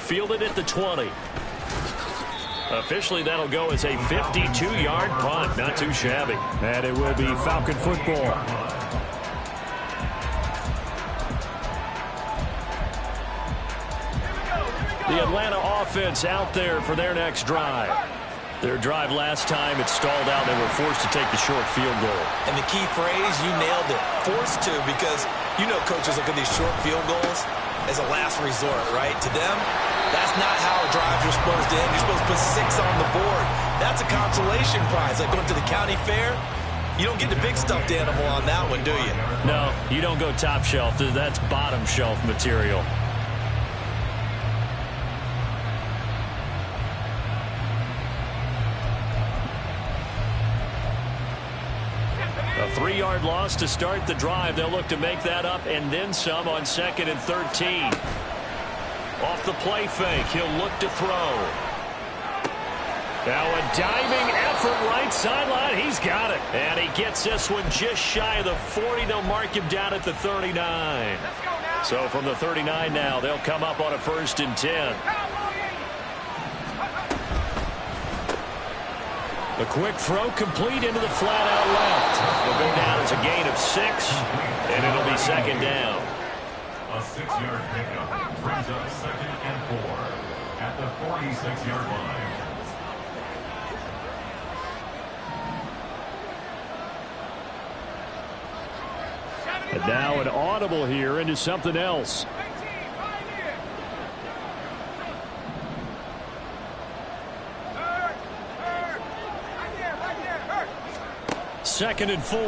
fielded at the 20. Officially, that'll go as a 52-yard punt. Not too shabby. And it will be Falcon football. The Atlanta offense out there for their next drive. Their drive last time, it stalled out. They were forced to take the short field goal. And the key phrase, you nailed it. Forced to, because you know coaches look at these short field goals as a last resort, right? To them, that's not how drives are supposed to end. You're supposed to put 6 on the board. That's a consolation prize. Like going to the county fair, you don't get the big stuffed animal on that one, do you? No, you don't go top shelf. That's bottom shelf material. A 3-yard loss to start the drive. They'll look to make that up and then some on 2nd and 13. Off the play fake, he'll look to throw. Now a diving effort right sideline. He's got it. And he gets this one just shy of the 40. They'll mark him down at the 39. So from the 39 now, they'll come up on a 1st and 10. A quick throw complete into the flat out left. It'll go down as a gain of 6, and it'll be 2nd down. A 6-yard pickup brings up 2nd and 4 at the 46-yard line. And now an audible here into something else. 2nd and 4.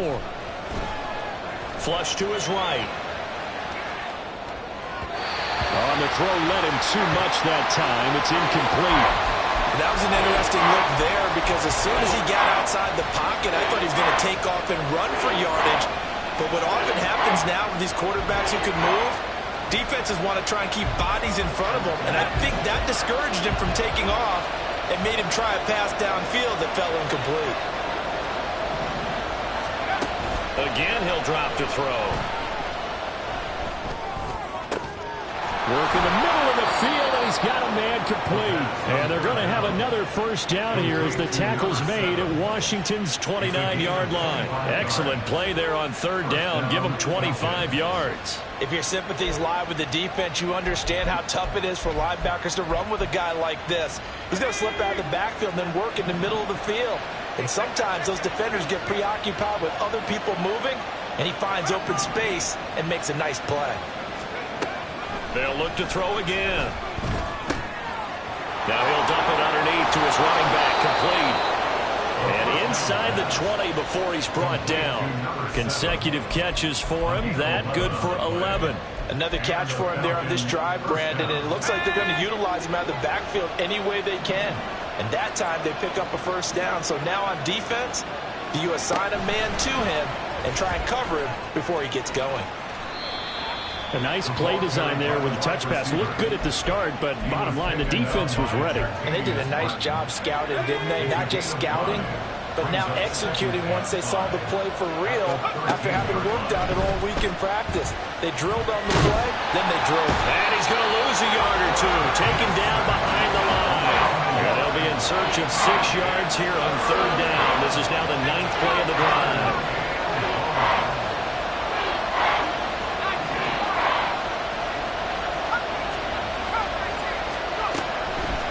Flush to his right. On the throw, led him too much that time. It's incomplete. That was an interesting look there, because as soon as he got outside the pocket, I thought he was going to take off and run for yardage. But what often happens now with these quarterbacks who can move, defenses want to try and keep bodies in front of them. And I think that discouraged him from taking off and made him try a pass downfield that fell incomplete. Again, he'll drop to throw. Work in the middle of the field, and he's got a man complete. And they're going to have another 1st down here as the tackle's made at Washington's 29-yard line. Excellent play there on 3rd down. Give them 25 yards. If your sympathies lie with the defense, you understand how tough it is for linebackers to run with a guy like this. He's going to slip out of the backfield and then work in the middle of the field. And sometimes those defenders get preoccupied with other people moving, and he finds open space and makes a nice play. They'll look to throw again. Now he'll dump it underneath to his running back, complete. And inside the 20 before he's brought down. Consecutive catches for him. That good for 11. Another catch for him there on this drive, Brandon, and it looks like they're going to utilize him out of the backfield any way they can. And that time they pick up a 1st down. So now on defense, do you assign a man to him and try and cover him before he gets going? A nice play design there with a touch pass. Looked good at the start, but bottom line, the defense was ready. And they did a nice job scouting, didn't they? Not just scouting, but now executing once they saw the play for real after having worked on it all week in practice. They drilled on the play, then they drilled. And he's going to lose a yard or 2. Taken down behind the line. And they'll be in search of 6 yards here on 3rd down. This is now the 9th play of the drive.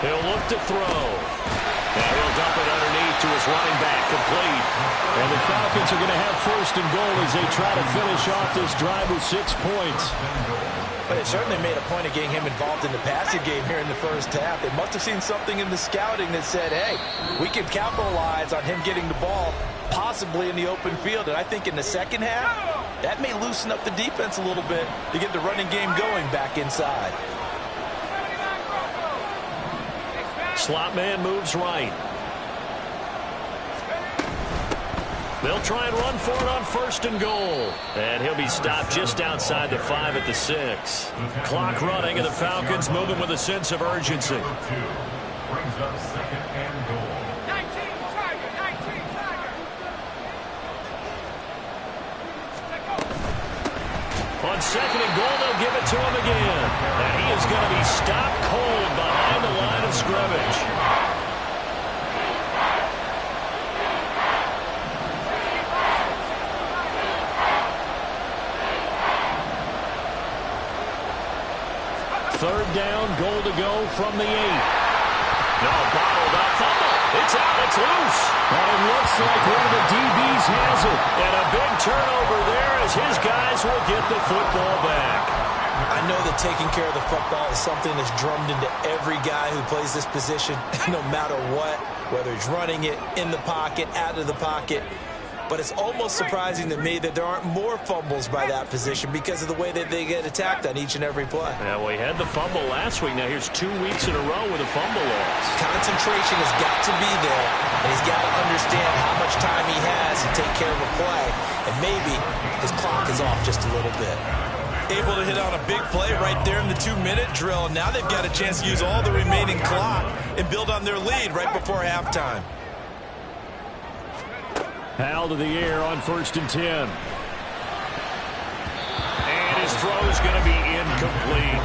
He'll look to throw. Now he'll dump it underneath to his running back, complete. And the Falcons are going to have 1st and goal as they try to finish off this drive with 6 points. But it certainly made a point of getting him involved in the passing game here in the 1st half. They must have seen something in the scouting that said, hey, we can capitalize on him getting the ball possibly in the open field. And I think in the 2nd half, that may loosen up the defense a little bit to get the running game going back inside. Slot man moves right. They'll try and run for it on 1st and goal. And he'll be stopped just outside the 5 at the 6. Clock running, and the Falcons moving with a sense of urgency. Brings up 2nd and goal. On second and goal, they'll give it to him again. And he is going to be stopped cold behind the line of scrimmage. Third down, goal to go from the 8. No, bottled up fumble. It's out, it's loose. And it looks like one of the DBs has it. And a big turnover there as his guys will get the football back. I know that taking care of the football is something that's drummed into every guy who plays this position, no matter what, whether he's running it, in the pocket, out of the pocket. But it's almost surprising to me that there aren't more fumbles by that position because of the way that they get attacked on each and every play. Yeah, well, he had the fumble last week. Now here's 2 weeks in a row with a fumble loss. Concentration has got to be there, and he's got to understand how much time he has to take care of a play. And maybe his clock is off just a little bit. Able to hit on a big play right there in the 2-minute drill. Now they've got a chance to use all the remaining clock and build on their lead right before halftime. Hal to the air on 1st and 10. And his throw is going to be incomplete.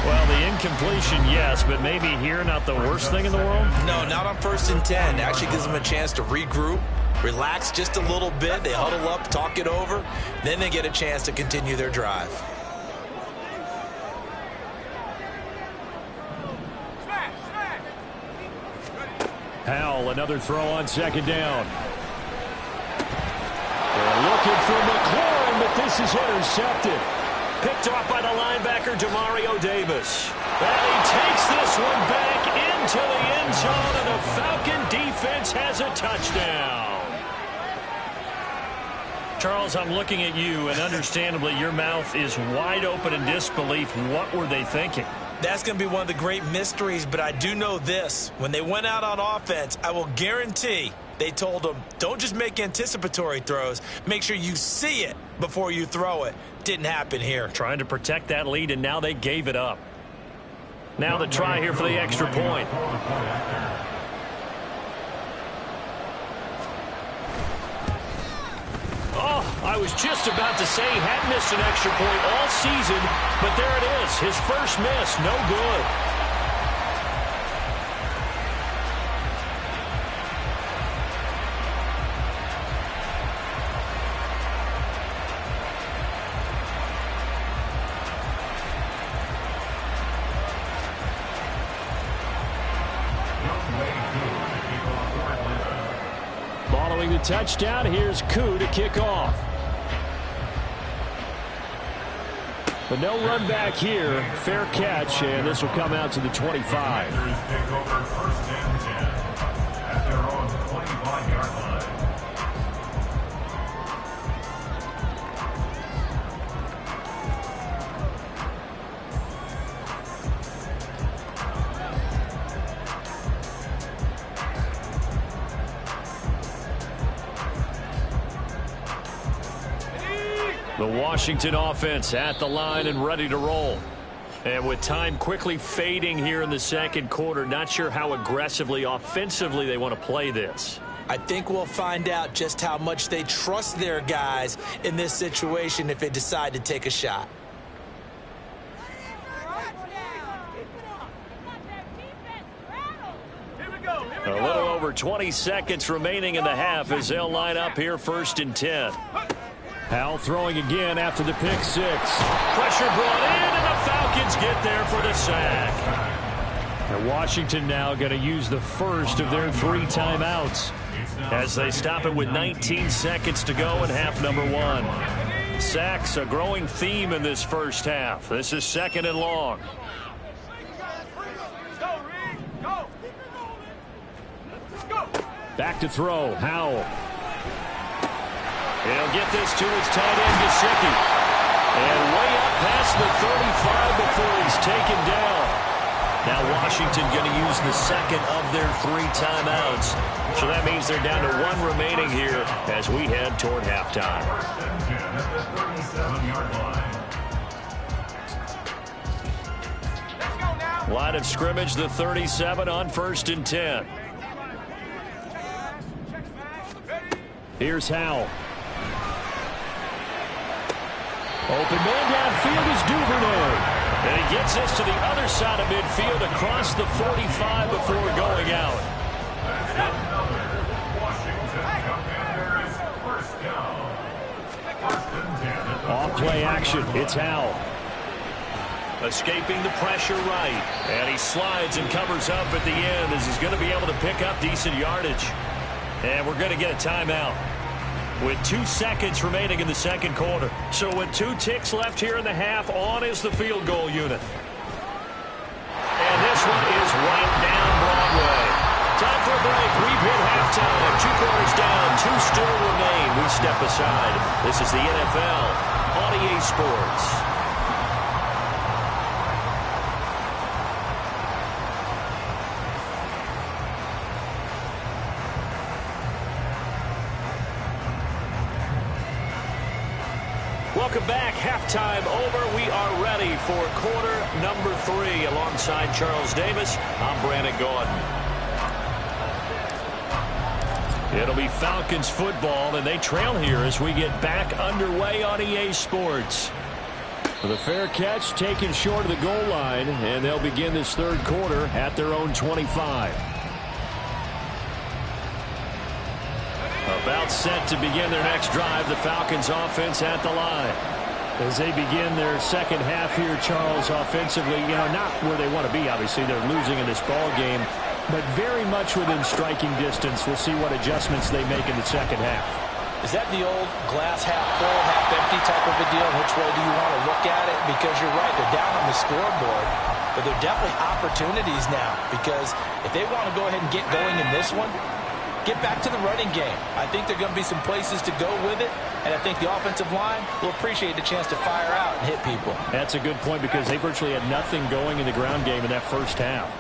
Well, the incompletion, yes, but maybe here not the worst thing in the world? No, not on 1st and 10. Actually gives them a chance to regroup, relax just a little bit. They huddle up, talk it over. Then they get a chance to continue their drive. Hal, another throw on 2nd down. They're looking for McLaurin, but this is intercepted. Picked off by the linebacker, Demario Davis. And he takes this one back into the end zone, and the Falcon defense has a touchdown. Charles, I'm looking at you, and understandably your mouth is wide open in disbelief. What were they thinking? That's going to be one of the great mysteries, but I do know this. When they went out on offense, I will guarantee they told them, don't just make anticipatory throws. Make sure you see it before you throw it. Didn't happen here. Trying to protect that lead, and now they gave it up. Now the try here for the extra point. Oh, I was just about to say he hadn't missed an extra point all season, but there it is. His first miss, no good. Following the touchdown, here's Koo to kick off. But no run back here. Fair catch, and this will come out to the 25. Take over 1st and 10 at their own 25-yard line. The Washington offense at the line and ready to roll. And with time quickly fading here in the second quarter, not sure how aggressively, offensively they want to play this. I think we'll find out just how much they trust their guys in this situation if they decide to take a shot. A little over 20 seconds remaining in the half as they'll line up here 1st and 10. Hal throwing again after the pick 6. Pressure brought in, and the Falcons get there for the sack. And Washington now going to use the first of their 3 timeouts as they stop it with 19 seconds to go in half number 1. Sacks, a growing theme in this first half. This is 2nd and long. Back to throw. Howell. He'll get this to his tight end, Gesicki. And way up past the 35 before he's taken down. Now Washington going to use the second of their 3 timeouts. So that means they're down to 1 remaining here as we head toward halftime. 1st and 10 at the 37-yard line. Line of scrimmage, the 37 on 1st and 10. Here's Howell. Open man downfield is Duvernay. And he gets this to the other side of midfield across the 45 before going out. Off play action. It's Howell. Escaping the pressure right. And he slides and covers up at the end as he's going to be able to pick up decent yardage. And we're going to get a timeout with 2 seconds remaining in the second quarter. So with 2 ticks left here in the half, on is the field goal unit. And this one is right down Broadway. Time for a break. We've hit halftime. 2 quarters down. 2 still remain. We step aside. This is the NFL on EA Sports. Welcome back. Halftime over. We are ready for quarter number 3. Alongside Charles Davis, I'm Brandon Gaudin. It'll be Falcons football, and they trail here as we get back underway on EA Sports. The fair catch taken short of the goal line, and they'll begin this third quarter at their own 25. About set to begin their next drive, the Falcons offense at the line. As they begin their second half here, Charles, offensively, not where they want to be, obviously. They're losing in this ball game, but very much within striking distance. We'll see what adjustments they make in the second half. Is that the old glass half full, half empty type of a deal? Which way do you want to look at it? Because you're right, they're down on the scoreboard, but they're definitely opportunities now, because if they want to go ahead and get going in this one, get back to the running game. I think there are going to be some places to go with it, and I think the offensive line will appreciate the chance to fire out and hit people. That's a good point because they virtually had nothing going in the ground game in that first half.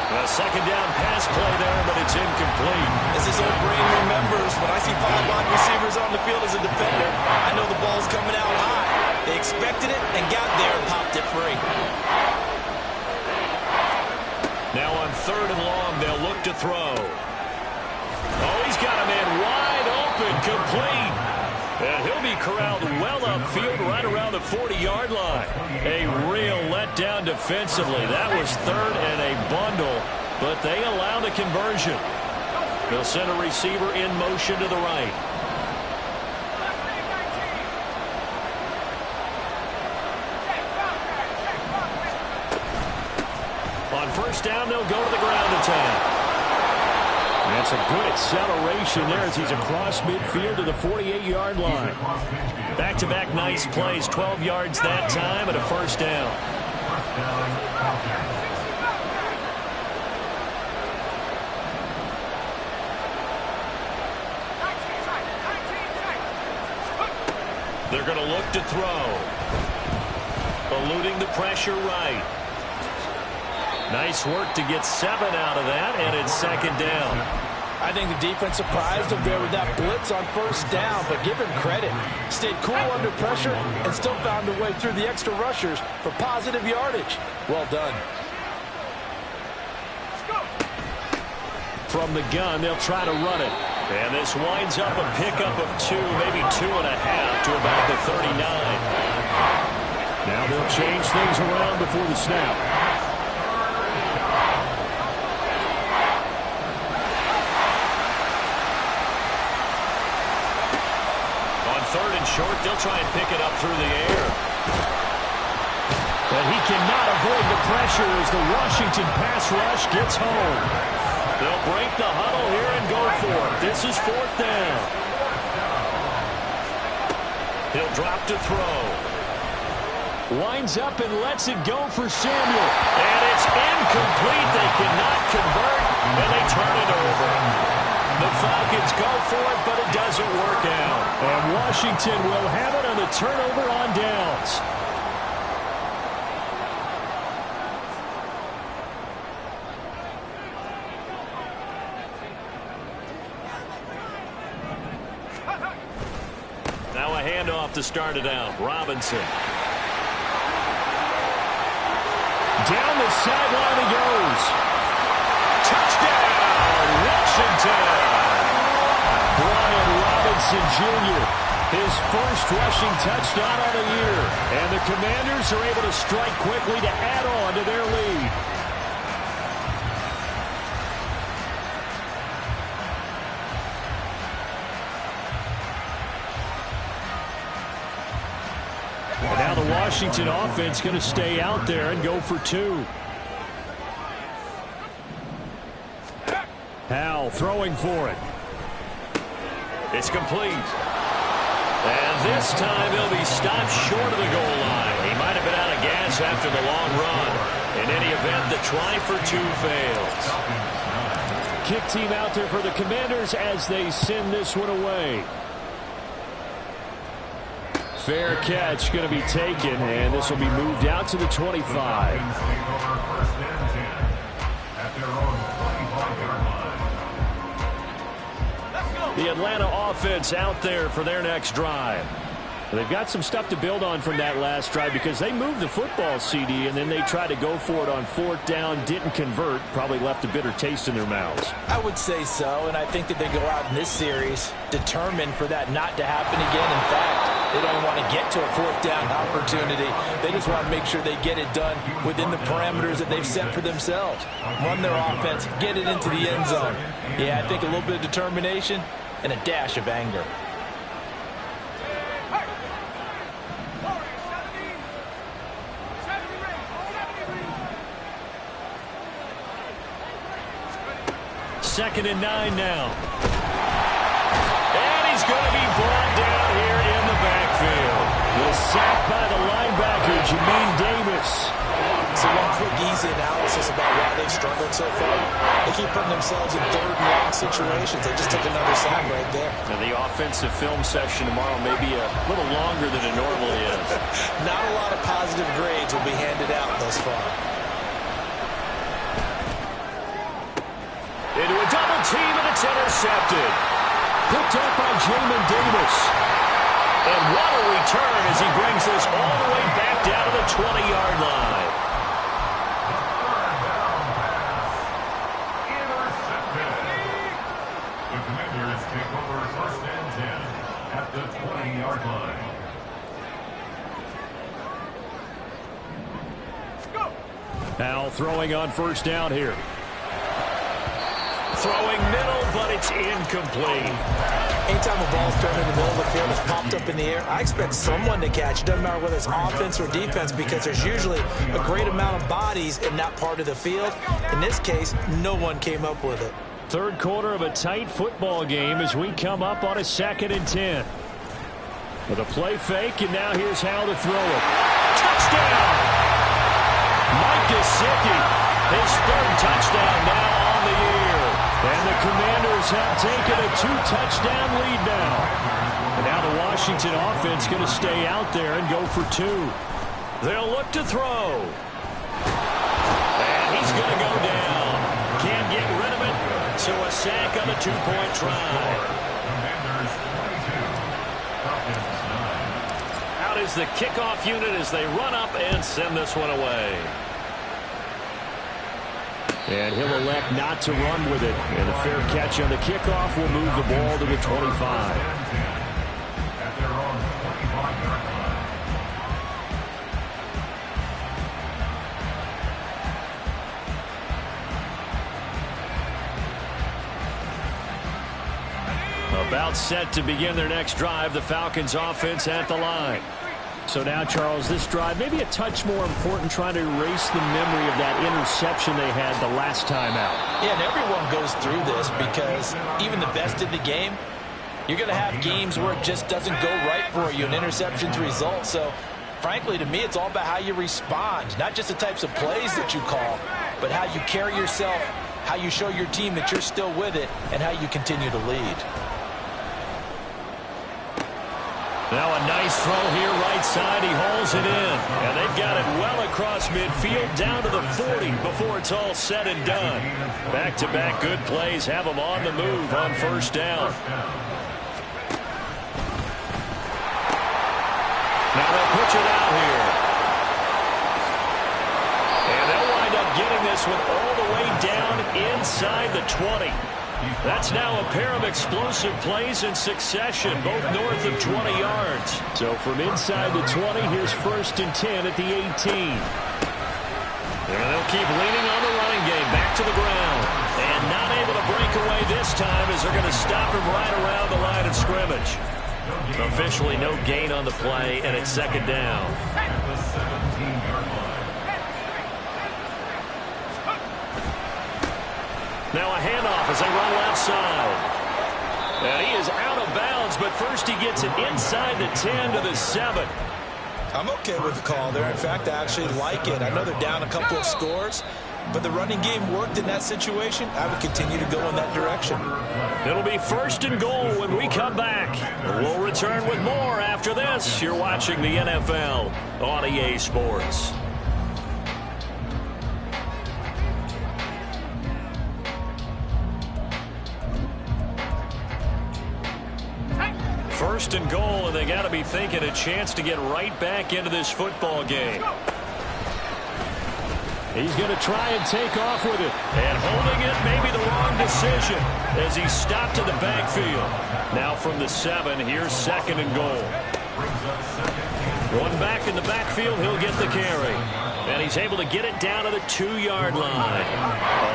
A second down pass play there, but it's incomplete. As his old brain remembers, when I see 5 wide receivers on the field as a defender, I know the ball's coming out high. They expected it and got there and popped it free. Now on 3rd and long, they'll look to throw. Oh, he's got a man wide open, complete. And he'll be corralled well upfield right around the 40-yard line. A real letdown defensively. That was 3rd and a bundle, but they allowed a conversion. They'll send a receiver in motion to the right. On first down, they'll go to the ground attack. That's a good acceleration there as he's across midfield to the 48-yard line. Back-to-back nice plays, 12 yards that time and a first down. They're going to look to throw. Eluding the pressure right. Nice work to get 7 out of that, and it's second down. I think the defense surprised him there with that blitz on first down, but give him credit. Stayed cool under pressure and still found a way through the extra rushers for positive yardage. Well done. From the gun, they'll try to run it. And this winds up a pickup of 2, maybe 2.5 to about the 39. Now they'll change things around before the snap. Third and short, they'll try and pick it up through the air. But he cannot avoid the pressure as the Washington pass rush gets home. They'll break the huddle here and go for it. This is 4th down. He'll drop to throw. Winds up and lets it go for Samuel. And it's incomplete. They cannot convert, and they turn it over. The Falcons go for it, but it doesn't work out. And Washington will have it on the turnover on downs. Now a handoff to start it out. Robinson. Down the sideline he goes. Touchdown, Washington. Brian Robinson Jr. His first rushing touchdown of the year. And the Commanders are able to strike quickly to add on to their lead. And now the Washington offense going to stay out there and go for two. Howell throwing for it. It's complete. And this time he'll be stopped short of the goal line. He might have been out of gas after the long run. In any event, the try for two fails. Kick team out there for the Commanders as they send this one away. Fair catch going to be taken, and this will be moved out to the 25. The Atlanta offense out there for their next drive. They've got some stuff to build on from that last drive because they moved the football, CD, and then they tried to go for it on fourth down, didn't convert, probably left a bitter taste in their mouths. I would say so, and I think that they go out in this series determined for that not to happen again. In fact, they don't want to get to a fourth down opportunity. They just want to make sure they get it done within the parameters that they've set for themselves. Run their offense, get it into the end zone. Yeah, I think a little bit of determination and a dash of anger. Second and 9 now. And he's going to be brought down here in the backfield. The sack by the linebacker, Jamin Davis. So one quick, easy analysis about why they've struggled so far. They keep putting themselves in third and long situations. They just took another sack right there. Now the offensive film session tomorrow may be a little longer than it normally is. Not a lot of positive grades will be handed out thus far. Into a double team, and it's intercepted. Picked up by Jamin Davis. And what a return as he brings this all the way back down to the 20-yard line. The Commanders take over first and 10 at the 20-yard line. Howell throwing on first down here. Throwing middle, but it's incomplete. Anytime a ball's thrown in the middle of the field, it's popped up in the air, I expect someone to catch. It doesn't matter whether it's offense or defense because there's usually a great amount of bodies in that part of the field. In this case, no one came up with it. Third quarter of a tight football game as we come up on a 2nd and 10. With a play fake, and now here's Howell to throw it. Touchdown! Mike Gesicki, his third touchdown now on the year. And the Commanders have taken a 2-touchdown lead now. And now the Washington offense going to stay out there and go for two. They'll look to throw. And he's going to go down. Can't get rid of it. So a sack on the two-point try. Commanders 22, Falcons 9. Out is the kickoff unit as they run up and send this one away. And he'll elect not to run with it. And a fair catch on the kickoff will move the ball to the 25. At their own 25-yard line. About set to begin their next drive, the Falcons offense at the line. So now, Charles, this drive maybe a touch more important, trying to erase the memory of that interception they had the last time out. Yeah, and everyone goes through this because even the best in the game, you're going to have games where it just doesn't go right for you, and interceptions result. So, frankly, to me, it's all about how you respond, not just the types of plays that you call, but how you carry yourself, how you show your team that you're still with it, and how you continue to lead. Now a nice throw here right side. He hauls it in. And they've got it well across midfield down to the 40 before it's all said and done. Back-to-back good plays have them on the move on first down. Now they'll pitch it out here. And they'll wind up getting this one all the way down inside the 20. That's now a pair of explosive plays in succession, both north of 20 yards. So from inside the 20, here's 1st and 10 at the 18. And they'll keep leaning on the running game, back to the ground. And not able to break away this time as they're going to stop him right around the line of scrimmage. Officially no gain on the play, and it's 2nd down. Now a handoff as they run left side. And he is out of bounds, but first he gets it inside the 10 to the 7. I'm okay with the call there. In fact, I actually like it. I know they're down a couple of scores, but the running game worked in that situation. I would continue to go in that direction. It'll be 1st and goal when we come back. We'll return with more after this. You're watching the NFL on EA Sports. First and goal, and they got to be thinking a chance to get right back into this football game. He's going to try and take off with it. And holding it may be the wrong decision as he stopped in the backfield. Now from the 7, here's 2nd and goal. One back in the backfield, he'll get the carry. And he's able to get it down to the 2-yard line.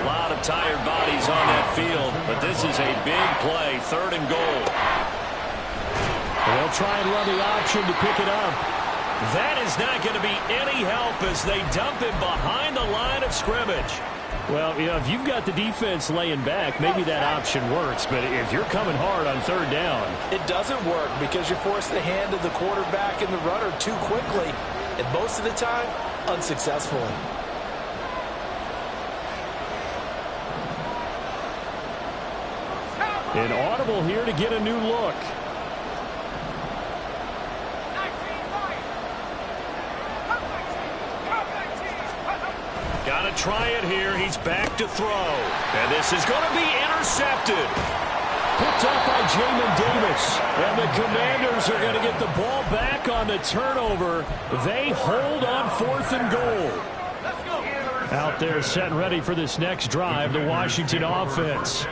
A lot of tired bodies on that field, but this is a big play, 3rd and goal. They'll try and run the option to pick it up. That is not going to be any help as they dump him behind the line of scrimmage. Well, you know, if you've got the defense laying back, maybe that option works. But if you're coming hard on 3rd down, it doesn't work because you force the hand of the quarterback and the runner too quickly. And most of the time, unsuccessfully. An audible here to get a new look. Got to try it here. He's back to throw. And this is going to be intercepted. Picked up by Jamin Davis. And the Commanders are going to get the ball back on the turnover. They hold on 4th and goal. Out there set and ready for this next drive, the Washington offense.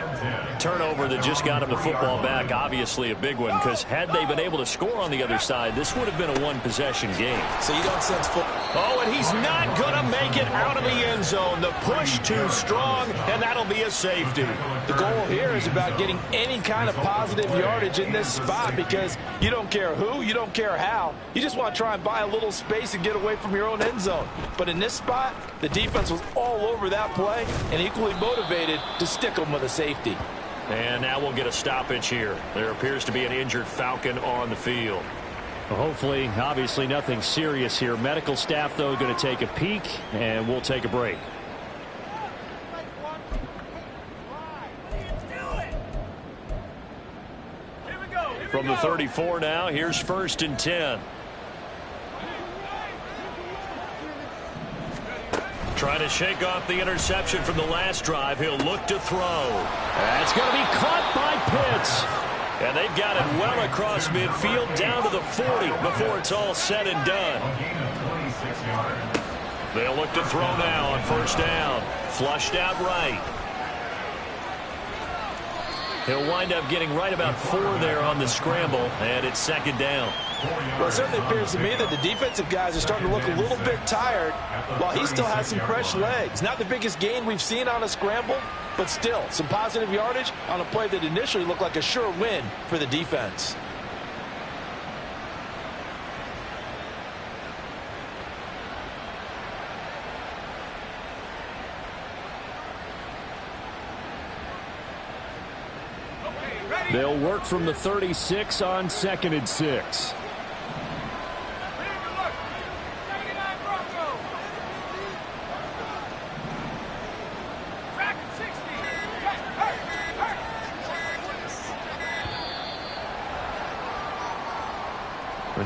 Turnover that just got him the football back, obviously a big one, because had they been able to score on the other side, this would have been a one-possession game. So you don't sense football. Oh, and he's not going to make it out of the end zone. The push too strong, and that'll be a safety. The goal here is about getting any kind of positive yardage in this spot because you don't care who, you don't care how. You just want to try and buy a little space and get away from your own end zone. But in this spot, the defense was all over that play and equally motivated to stick them with a safety. And now we'll get a stoppage here. There appears to be an injured Falcon on the field. Well, hopefully, obviously nothing serious here. Medical staff, though, going to take a peek, and we'll take a break. From the 34 now, here's 1st and 10. Trying to shake off the interception from the last drive. He'll look to throw. That's going to be caught by Pitts. And they've got it well across midfield down to the 40 before it's all said and done. They'll look to throw now on 1st down. Flushed out right. He'll wind up getting right about 4 there on the scramble, and it's 2nd down. Well, it certainly appears to me that the defensive guys are starting to look a little bit tired while he still has some fresh legs. Not the biggest gain we've seen on a scramble, but still some positive yardage on a play that initially looked like a sure win for the defense. They'll work from the 36 on 2nd and 6.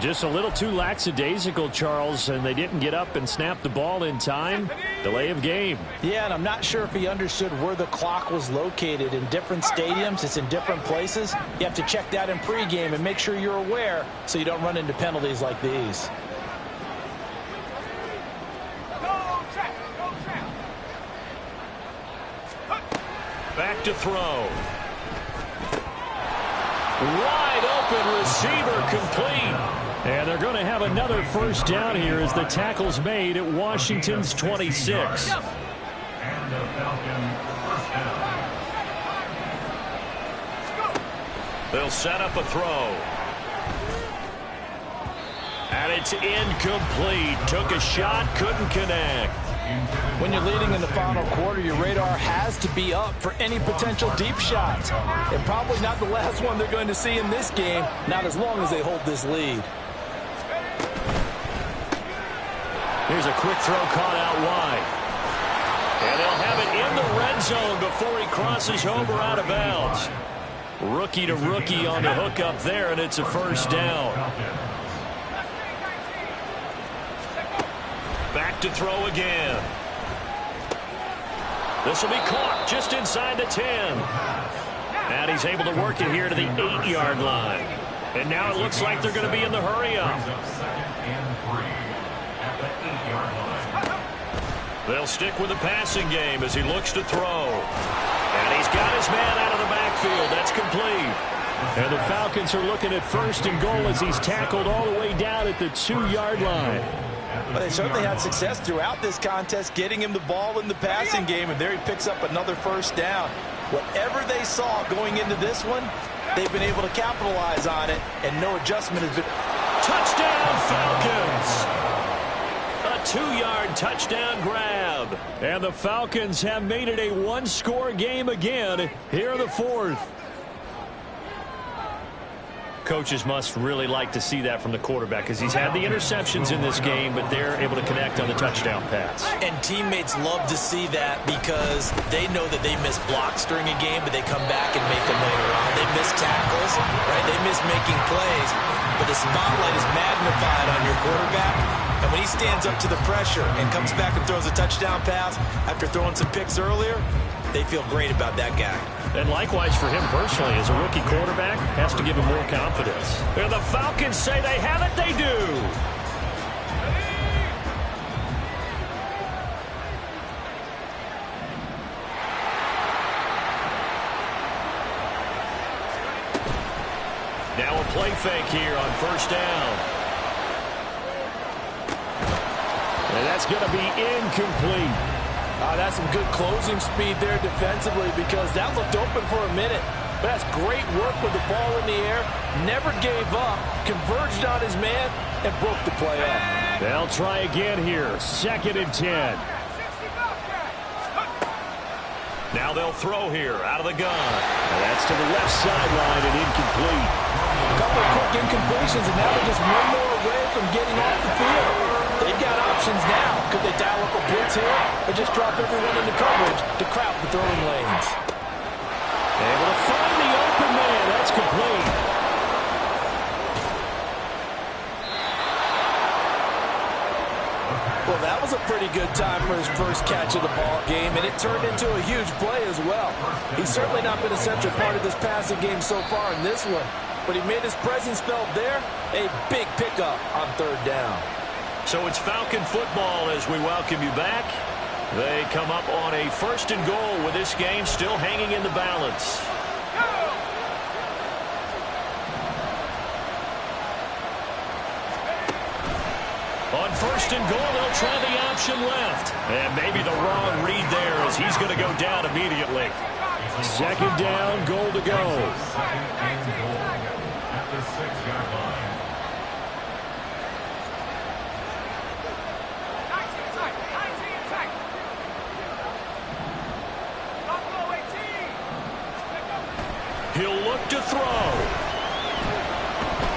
Just a little too lackadaisical, Charles, and they didn't get up and snap the ball in time. Delay of game. Yeah, and I'm not sure if he understood where the clock was located. In different stadiums, it's in different places. You have to check that in pregame and make sure you're aware so you don't run into penalties like these. Back to throw. Wide open receiver complete. And they're going to have another first down here as the tackle's made at Washington's 26. And the Falcon first down. They'll set up a throw. And it's incomplete. Took a shot, couldn't connect. When you're leading in the final quarter, your radar has to be up for any potential deep shots. And probably not the last one they're going to see in this game, not as long as they hold this lead. Here's a quick throw caught out wide. And they'll have it in the red zone before he crosses over out of bounds. Rookie to rookie on the hook up there, and it's a first down. Back to throw again. This will be caught just inside the 10. And he's able to work it here to the 8-yard line. And now it looks like they're going to be in the hurry-up. They'll stick with the passing game as he looks to throw. And he's got his man out of the backfield. That's complete. And the Falcons are looking at first and goal as he's tackled all the way down at the 2-yard line. But they certainly had success throughout this contest, getting him the ball in the passing game, and there he picks up another first down. Whatever they saw going into this one, they've been able to capitalize on it, and no adjustment has been. Touchdown, Falcons! A 2-yard touchdown grab. And the Falcons have made it a one-score game again here in the fourth. Coaches must really like to see that from the quarterback because he's had the interceptions in this game, but they're able to connect on the touchdown pass. And teammates love to see that because they know that they miss blocks during a game, but they come back and make them later on. They miss tackles, right? They miss making plays, but the spotlight is magnified on your quarterback. And when he stands up to the pressure and comes back and throws a touchdown pass after throwing some picks earlier, they feel great about that guy. And likewise for him personally, as a rookie quarterback, has to give him more confidence. And the Falcons say they have it, they do. Now a play fake here on first down. And that's going to be incomplete. That's some good closing speed there defensively because that looked open for a minute. But that's great work with the ball in the air. Never gave up, converged on his man, and broke the play up. They'll try again here. 2nd and 10. Now they'll throw here out of the gun. And that's to the left sideline and incomplete. A couple of quick incompletions, and now they're just one more away from getting off the field. They've got options now. Could they dial up a blitz here or just drop everyone into coverage to crowd the throwing lanes? Able to find the open man. That's complete. Well, that was a pretty good time for his first catch of the ball game, and it turned into a huge play as well. He's certainly not been a central part of this passing game so far in this one, but he made his presence felt there. A big pickup on 3rd down. So it's Falcon football as we welcome you back. They come up on a 1st and goal with this game still hanging in the balance. On 1st and goal, they'll try the option left. And maybe the wrong read there as he's going to go down immediately. 2nd down, goal to go. 2nd and goal at the 6-yard line. He'll look to throw.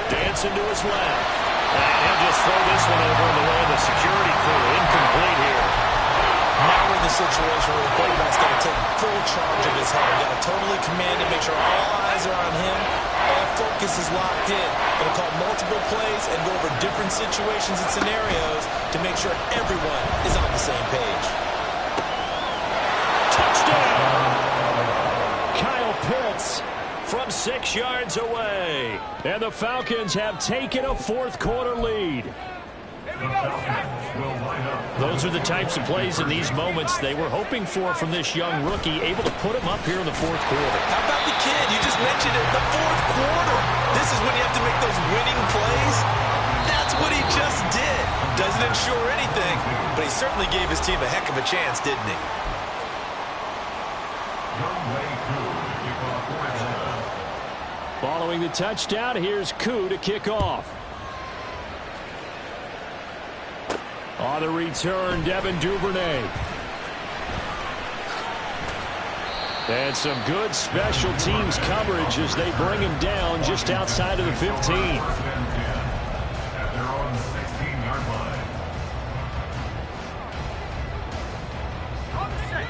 Dancing to his left. And he'll just throw this one over in the way of the security crew. Incomplete here. Now we're in the situation where the quarterback's got to take full charge of his head. Got to totally command it, make sure all eyes are on him. All focus is locked in. Going to call multiple plays and go over different situations and scenarios to make sure everyone is on the same page. Touchdown! Kyle Pitts from 6 yards away. And the Falcons have taken a 4th quarter lead. Those are the types of plays in these moments they were hoping for from this young rookie, able to put him up here in the fourth quarter. How about the kid? You just mentioned it, the fourth quarter. This is when you have to make those winning plays. That's what he just did. Doesn't ensure anything, but he certainly gave his team a heck of a chance, didn't he? Following the touchdown, here's Koo to kick off. On the return, Devin Duvernay. And some good special teams coverage as they bring him down just outside of the 15.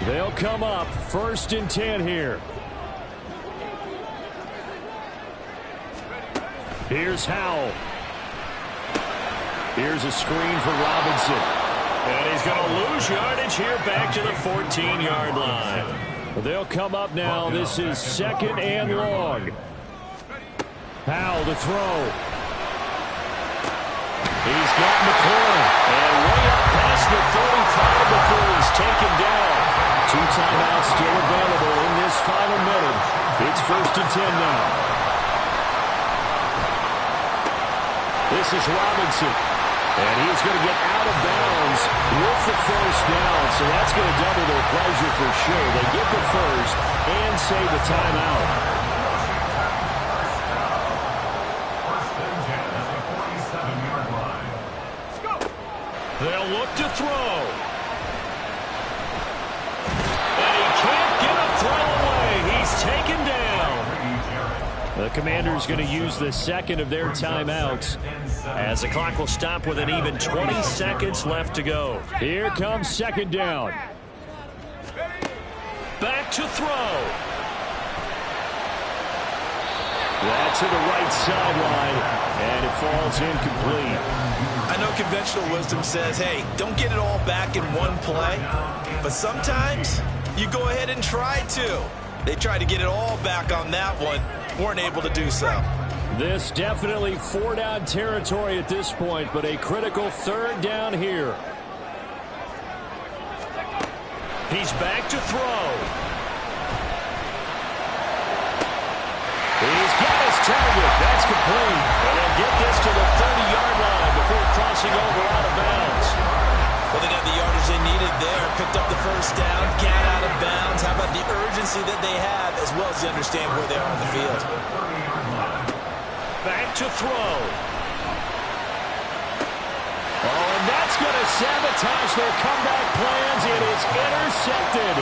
They'll come up 1st and 10 here. Here's Howell. Here's a screen for Robinson. And he's going to lose yardage here back to the 14-yard line. They'll come up now. This is 2nd and long. Howell to throw. He's got McLaurin. And way up past the 35 before he's taken down. 2 timeouts still available in this final minute. It's 1st and 10 now. This is Robinson. And he's going to get out of bounds with the first down. So that's going to double their pleasure for sure. They get the first and save the timeout. They'll look to throw. And he can't get a throw away. He's taken down. The Commanders going to use the second of their timeouts as the clock will stop with an even 20 seconds left to go. Here comes 2nd down. Back to throw. That's to the right sideline, and it falls incomplete. I know conventional wisdom says, hey, don't get it all back in one play. But sometimes you go ahead and try to. They tried to get it all back on that one. Weren't able to do so. This definitely 4-down territory at this point, but a critical 3rd down here. He's back to throw. He's got his target. That's complete. And he'll get this to the 30-yard line before crossing over out of bounds. Well, they got the yardage they needed there. Picked up the first down, got out of bounds. How about the urgency that they have, as well as they understand where they are on the field. Back to throw. Oh, and that's going to sabotage their comeback plans. It is intercepted.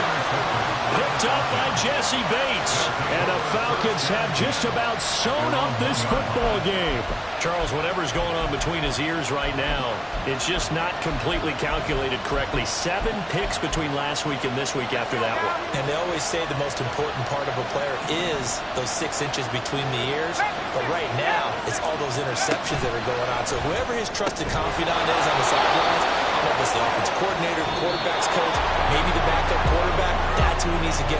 Picked up by Jesse Bates. And the Falcons have just about sewn up this football game. Charles, whatever's going on between his ears right now, it's just not completely calculated correctly. 7 picks between last week and this week after that one. And they always say the most important part of a player is those 6 inches between the ears. But right now, it's all those interceptions that are going on. So whoever his trusted confidant is on the sidelines, I don't know if it's the offensive coordinator, the quarterback's coach, maybe the backup quarterback, that's who he needs to get